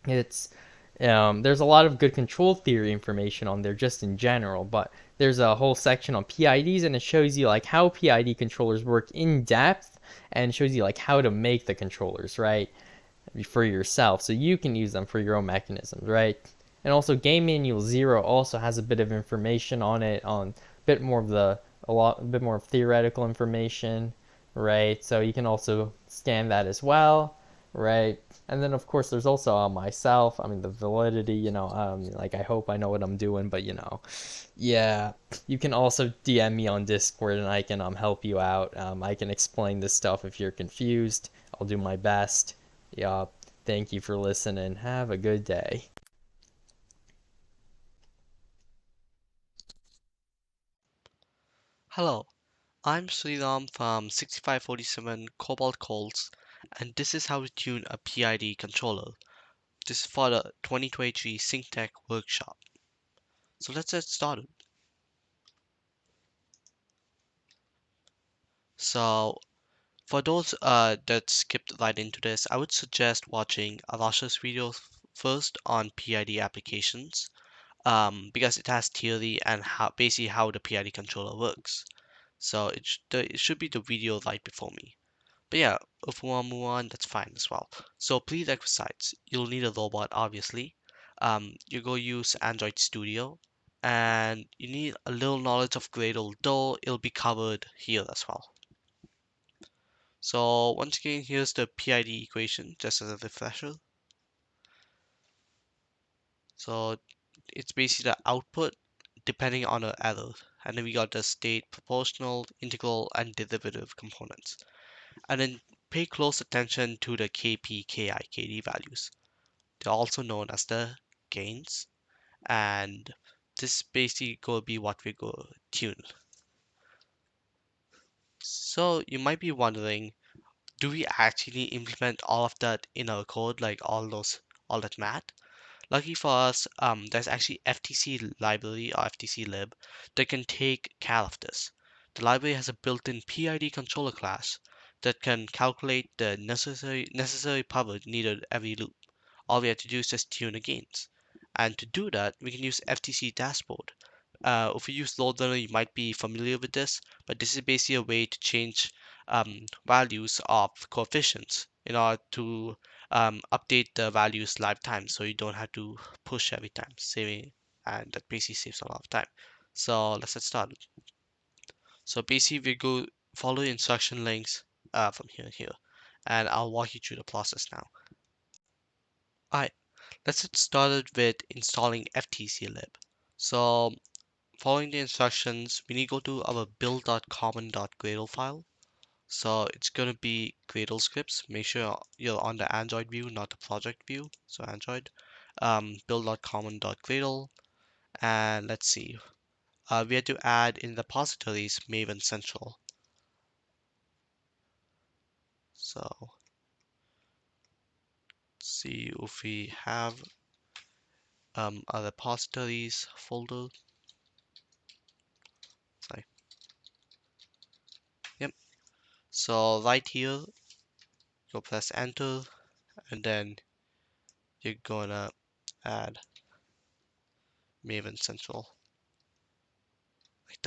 it's there's a lot of good control theory information on there just in general, but there's a whole section on PIDs, and it shows you like how PID controllers work in depth, and shows you like how to make the controllers, right, for yourself, so you can use them for your own mechanisms, right? And also Game Manual 0 also has a bit of information on it, on a bit more theoretical information, right? So you can also scan that as well, right? And then of course there's also myself. I mean, the validity, like I hope I know what I'm doing, but yeah, you can also DM me on Discord and I can help you out. I can explain this stuff if you're confused. I'll do my best. Yeah, thank you for listening. Have a good day. Hello, I'm Sriram from 6547 Cobalt Calls, and this is how to tune a PID controller. This is for the 2023 SyncTech workshop. So let's get started. So for those that skipped right into this, I would suggest watching Arash's video first on PID applications, because it has theory and basically how the PID controller works. So it should be the video right before me. But yeah, if we want to move on, that's fine as well. So prerequisites, you'll need a robot, obviously. You go use Android Studio, and you need a little knowledge of Gradle, though it'll be covered here as well. So once again, here's the PID equation, just as a refresher. So it's basically the output depending on the error. And then we got the state, proportional, integral, and derivative components. And then pay close attention to the Kp, Ki, Kd values. They're also known as the gains, and this basically going to be what we're going to tune. So you might be wondering, do we actually implement all of that in our code, like all that math? Lucky for us, there's actually FTC library or FTC lib that can take care of this. The library has a built-in PID controller class that can calculate the necessary power needed every loop. All we have to do is just tune the gains. And to do that, we can use FTC dashboard. If you use load runner, you might be familiar with this, but this is basically a way to change values of coefficients in order to update the values live time, so you don't have to push every time, saving, and that basically saves a lot of time. So let's get started. So basically we go follow the instruction links from here and here, and I'll walk you through the process now. Alright, let's get started with installing FTC lib. So following the instructions, we need to go to our build.common.gradle file. So it's going to be Gradle scripts. Make sure you're on the Android view, not the project view. So Android, build.common.gradle, and let's see. We had to add in the repositories Maven Central. So see if we have a repositories folder. Sorry. Yep. So right here, you'll press enter, and then you're gonna add Maven Central like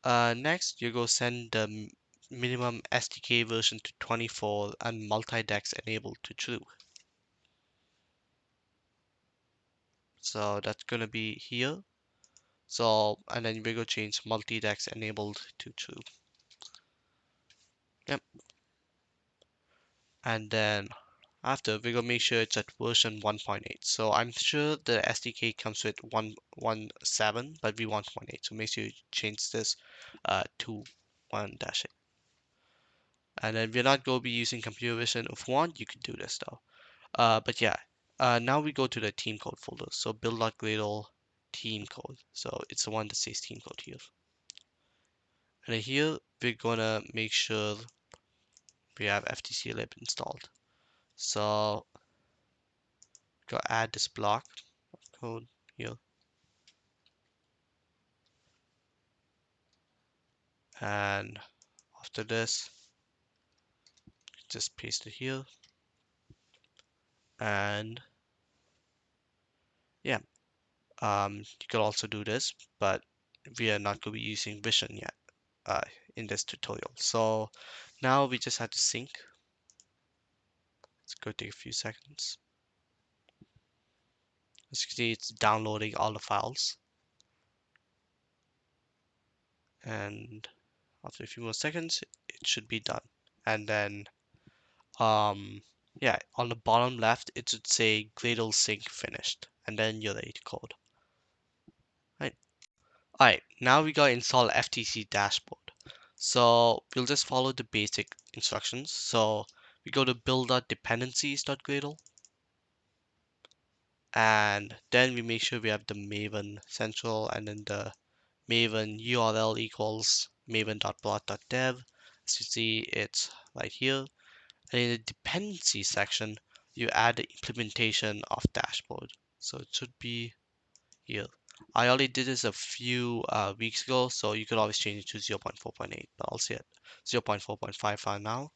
that. Next, you go send the minimum SDK version to 24 and multi-dex enabled to true. So that's gonna be here. So, and then we go change multi-dex enabled to true. Yep. And then after, we go make sure it's at version 1.8. So I'm sure the SDK comes with 1.17, but we want 1.8. So make sure you change this to 1-8. And then we're not going to be using computer vision. If you want, you could do this though. But yeah, now we go to the team code folder. So build.gradle team code. So it's the one that says team code here. And then here we're gonna make sure we have FTC lib installed. So go add this block of code here. And after this, just paste it here. And yeah, you could also do this, but we are not going to be using Vision yet in this tutorial. So now we just have to sync. It's going to take a few seconds. As you can see, it's downloading all the files. And after a few more seconds, it should be done. And then, yeah, on the bottom left, it should say Gradle sync finished. And then you're ready to code. Alright, now we gotta install FTC dashboard. So we'll just follow the basic instructions. So we go to build.dependencies.gradle, and then we make sure we have the Maven central, and then the Maven URL equals maven.plot.dev. As you see, it's right here. And in the dependency section, you add the implementation of dashboard. So it should be here. I already did this a few weeks ago, so you could always change it to 0.4.8, but I'll see it 0.4.5 for now.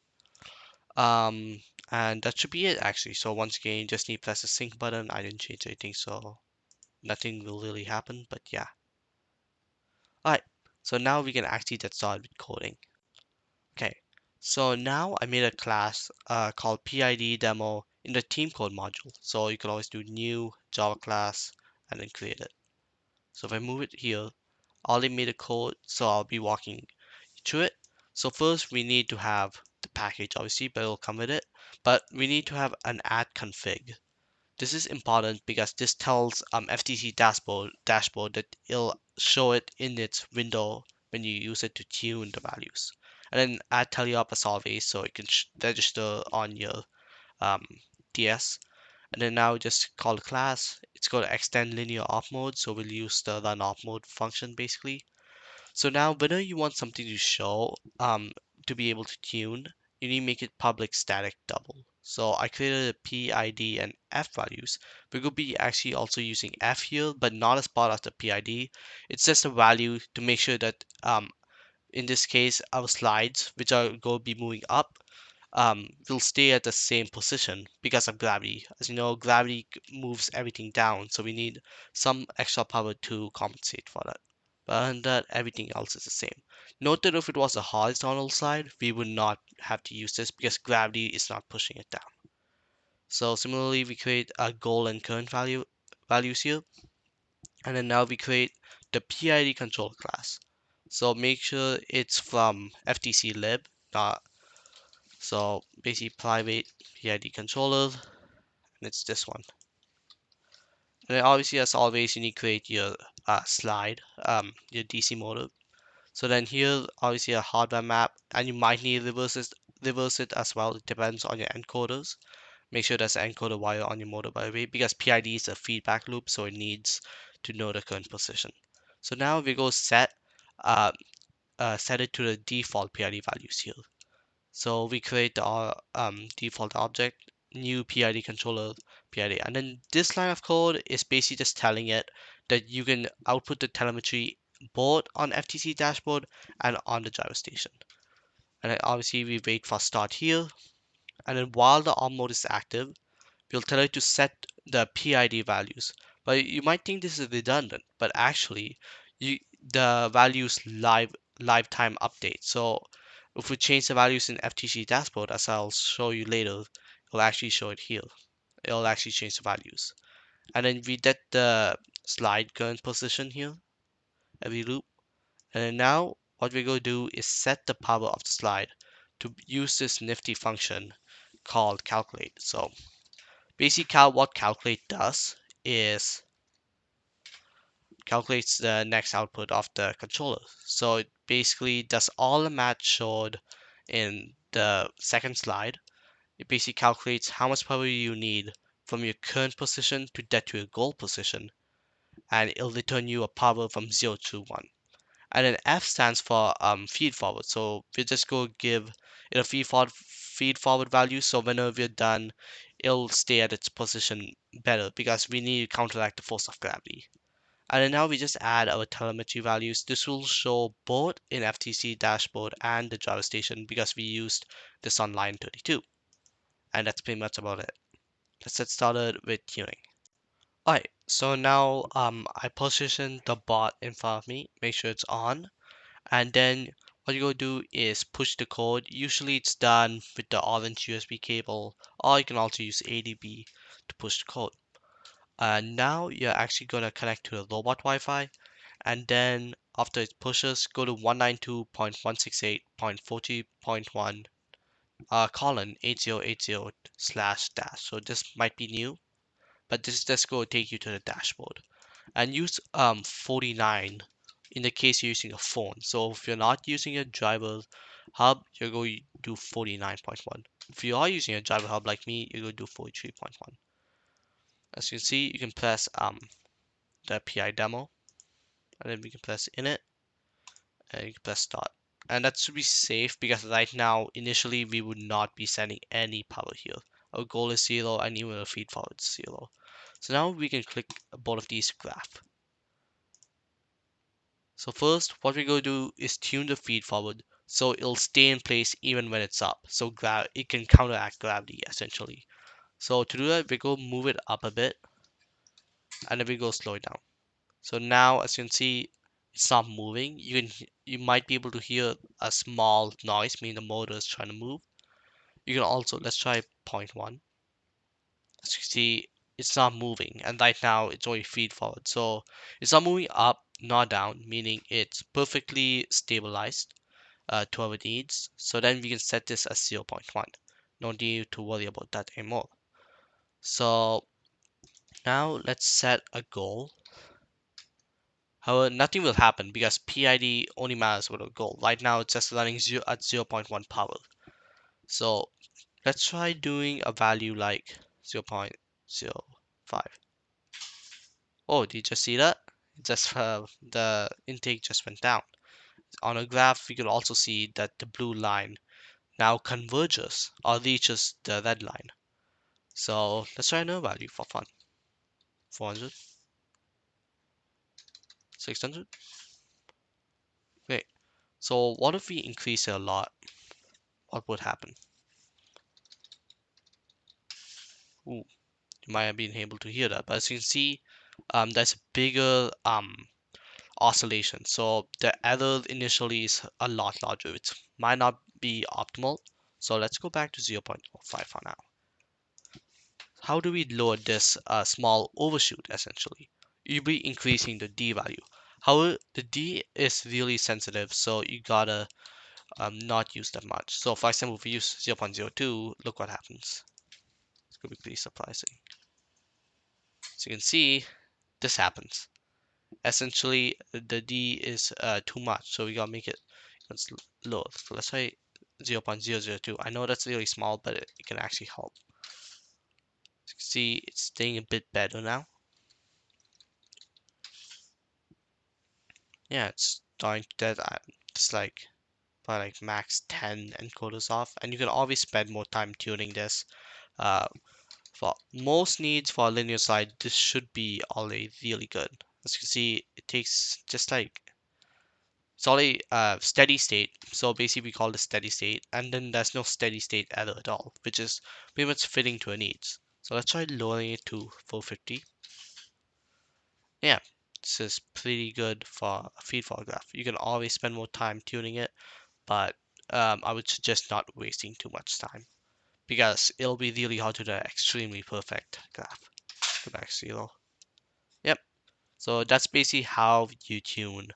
And that should be it actually. So once again, you just need to press the sync button. I didn't change anything, so nothing will really happen, but yeah. Alright, so now we can actually get started with coding. Okay, so now I made a class called PID demo in the team code module. So you can always do new Java class and then create it. So if I move it here, I already made a code, so I'll be walking through it. So first we need to have the package, obviously, but it'll come with it. But we need to have an add config. This is important because this tells FTC dashboard that it'll show it in its window when you use it to tune the values. And then add teleop as always, so it can register on your DS. And then now just call the class. It's going to extend LinearOpModes, so we'll use the LinearOpMode function basically. So now whenever you want something to show, to be able to tune, you need to make it public static double. So I created a PID and F values. We could be actually also using F here, but not as part of the PID. It's just a value to make sure that in this case our slides, which are going to be moving up, will stay at the same position because of gravity. As you know, gravity moves everything down, so we need some extra power to compensate for that. But other than that, everything else is the same. Note that if it was a horizontal slide, we would not have to use this because gravity is not pushing it down. So similarly, we create a goal and current values here, and then now we create the PID controller class. So make sure it's from FTC lib, not so basically private PID controller, and it's this one. And then obviously as always you need to create your slide, your DC motor. So then here obviously a hardware map, and you might need to reverse it as well. It depends on your encoders. Make sure there's an encoder wire on your motor by the way, because PID is a feedback loop, so it needs to know the current position. So now we go set it to the default PID values here. So we create the default object, new PID controller PID. And then this line of code is basically just telling it that you can output the telemetry both on FTC dashboard and on the gyro station. And then obviously we wait for start here. And then while the op mode is active, we'll tell it to set the PID values. But you might think this is redundant, but actually the values lifetime update. So if we change the values in FTC dashboard, as I'll show you later, it'll actually show it here. It'll actually change the values. And then we get the slide current position here, every loop. And then now what we're going to do is set the power of the slide to use this nifty function called calculate. So basically what calculate does is calculates the next output of the controller. So it basically does all the math showed in the second slide. It basically calculates how much power you need from your current position to get to your goal position, and it'll return you a power from 0 to 1. And then F stands for feed forward. So we just go give it a feed forward value. So whenever we're done, it'll stay at its position better because we need to counteract the force of gravity. And then now we just add our telemetry values. This will show both in FTC dashboard and the driver station because we used this on line 32. And that's pretty much about it. Let's get started with tuning. Alright, so now I position the bot in front of me, make sure it's on, and then what you go do is push the code. Usually it's done with the orange USB cable, or you can also use ADB to push the code. Now you're actually going to connect to the robot Wi-Fi, and then after it pushes, go to 192.168.40.1 colon 8080 slash dash. So this might be new, but this is just going to take you to the dashboard. And use 49 in the case you're using a phone. So if you're not using a driver hub, you're going to do 49.1. If you are using a driver hub like me, you're going to do 43.1. As you can see, you can press the PI demo, and then we can press init, and you can press start. And that should be safe because right now, initially, we would not be sending any power here. Our goal is 0, and even our feed forward is 0. So now we can click both of these graph. So first, what we're going to do is tune the feed forward so it'll stay in place even when it's up. So it can counteract gravity essentially. So to do that, we go move it up a bit, and then we go slow it down. So now, as you can see, it's not moving. You might be able to hear a small noise, meaning the motor is trying to move. You can also, let's try 0.1. As you can see, it's not moving, and right now it's only feed forward. So it's not moving up, not down, meaning it's perfectly stabilized to our needs. So then we can set this as 0.1. No need to worry about that anymore. So now let's set a goal. However, nothing will happen because PID only matters with a goal. Right now it's just running at 0.1 power. So let's try doing a value like 0.05. Oh, did you just see that? Just the intake just went down. On a graph, we could also see that the blue line now converges or reaches the red line. So let's try another value for fun. 400, 600. Great. So what if we increase it a lot? What would happen? Ooh, you might have been able to hear that, but as you can see, there's a bigger oscillation. So the error initially is a lot larger, which might not be optimal. So let's go back to 0.05 for now. How do we lower this small overshoot essentially? You'll be increasing the D value. However, the D is really sensitive, so you gotta not use that much. So for example, if we use 0.02, look what happens. It's gonna be pretty surprising. So you can see this happens. Essentially, the D is too much, so we gotta make it lower. So let's try 0.002. I know that's really small, but it can actually help. So you can see it's staying a bit better now. Yeah, it's starting to dead. It's like by like max 10 encoders off, and you can always spend more time tuning this. For most needs for a linear side, this should be already really good. As you can see, it takes just like it's already steady state. So basically, we call this steady state, and then there's no steady state error at all, which is pretty much fitting to our needs. So let's try lowering it to 450. Yeah, this is pretty good for a feed forward graph. You can always spend more time tuning it, but I would suggest not wasting too much time because it'll be really hard to do an extremely perfect graph. Go back to 0. Yep. So that's basically how you tune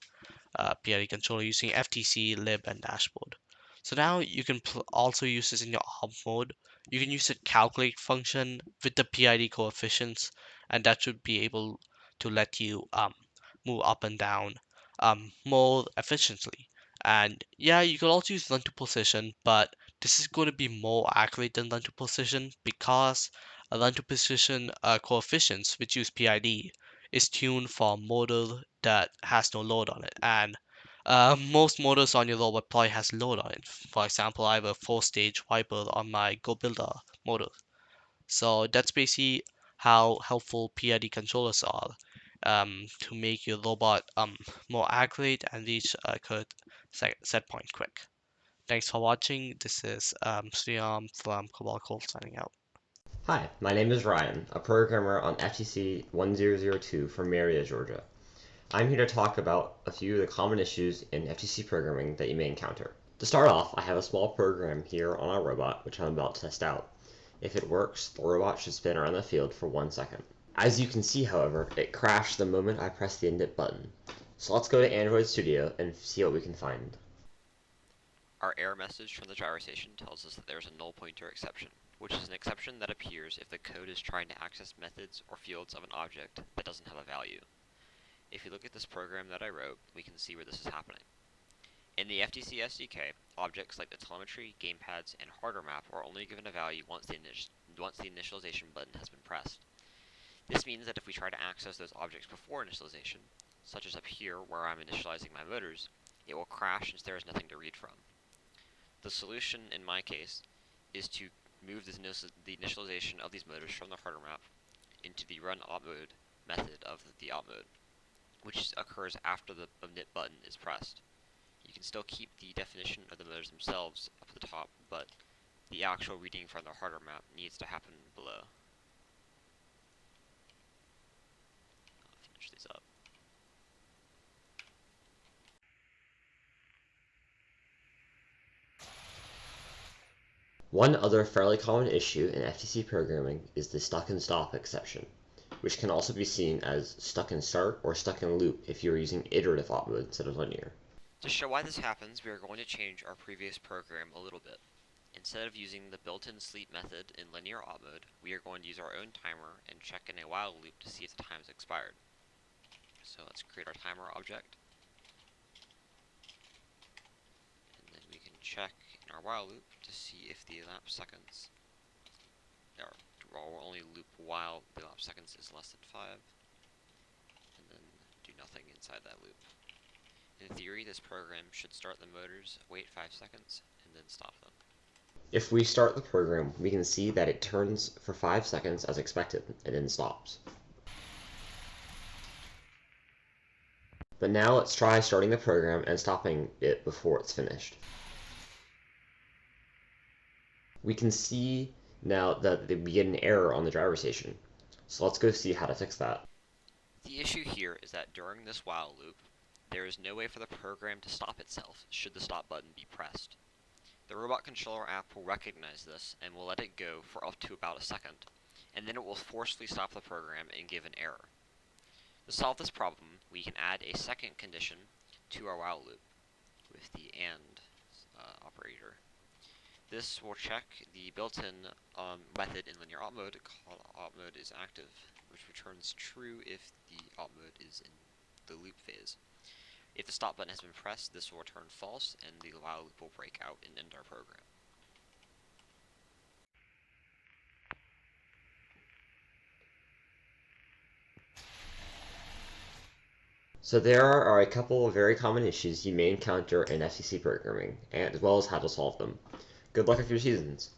PID controller using FTC, lib, and dashboard. So now you can also use this in your ARM mode. You can use the calculate function with the PID coefficients, and that should be able to let you move up and down more efficiently. And yeah, you can also use run to position, but this is going to be more accurate than run to position because run to precision coefficients, which use PID, is tuned for a motor that has no load on it. And most motors on your robot probably has load on it. For example, I have a 4-stage wiper on my Go Builder motor. So that's basically how helpful PID controllers are to make your robot more accurate and reach a correct set point quick. Thanks for watching. This is Sriram from Cobalt Cold signing out. Hi, my name is Ryan, a programmer on FTC 1002 from Marietta, Georgia. I'm here to talk about a few of the common issues in FTC programming that you may encounter. To start off, I have a small program here on our robot, which I'm about to test out. If it works, the robot should spin around the field for 1 second. As you can see, however, it crashed the moment I pressed the Indent button. So let's go to Android Studio and see what we can find. Our error message from the gyro station tells us that there's a null pointer exception, which is an exception that appears if the code is trying to access methods or fields of an object that doesn't have a value. If you look at this program that I wrote, we can see where this is happening. In the FTC SDK, objects like the telemetry, gamepads, and hardware map are only given a value once the initialization button has been pressed. This means that if we try to access those objects before initialization, such as up here where I'm initializing my motors, it will crash since there is nothing to read from. The solution in my case is to move the initialization of these motors from the hardware map into the RunOpMode method of the opmode, which occurs after the init button is pressed. You can still keep the definition of the motors themselves up at the top, but the actual reading from the hardware map needs to happen below. I'll finish these up. One other fairly common issue in FTC programming is the stuck and stop exception, which can also be seen as stuck and start or stuck in loop if you're using iterative opmode instead of linear. To show why this happens, we are going to change our previous program a little bit. Instead of using the built-in sleep method in LinearOpMode, we are going to use our own timer and check in a while loop to see if the time has expired. So let's create our timer object. And then we can check in our while loop to see if the elapsed seconds will only loop while the elapsed seconds is less than 5, and then do nothing inside that loop. In theory, this program should start the motors, wait 5 seconds, and then stop them. If we start the program, we can see that it turns for 5 seconds as expected, and then stops. But now let's try starting the program and stopping it before it's finished. We can see now that we get an error on the driver station. So let's go see how to fix that. The issue here is that during this while loop, there is no way for the program to stop itself should the stop button be pressed. The robot controller app will recognize this and will let it go for up to about a second, and then it will forcefully stop the program and give an error. To solve this problem, we can add a second condition to our while loop with the AND operator. This will check the built-in method in LinearOpMode called opmode is active, which returns true if the opmode is in the loop phase. If the stop button has been pressed, this will return false, and the while loop will break out and end our program. So there are a couple of very common issues you may encounter in FTC programming, as well as how to solve them. Good luck with your seasons!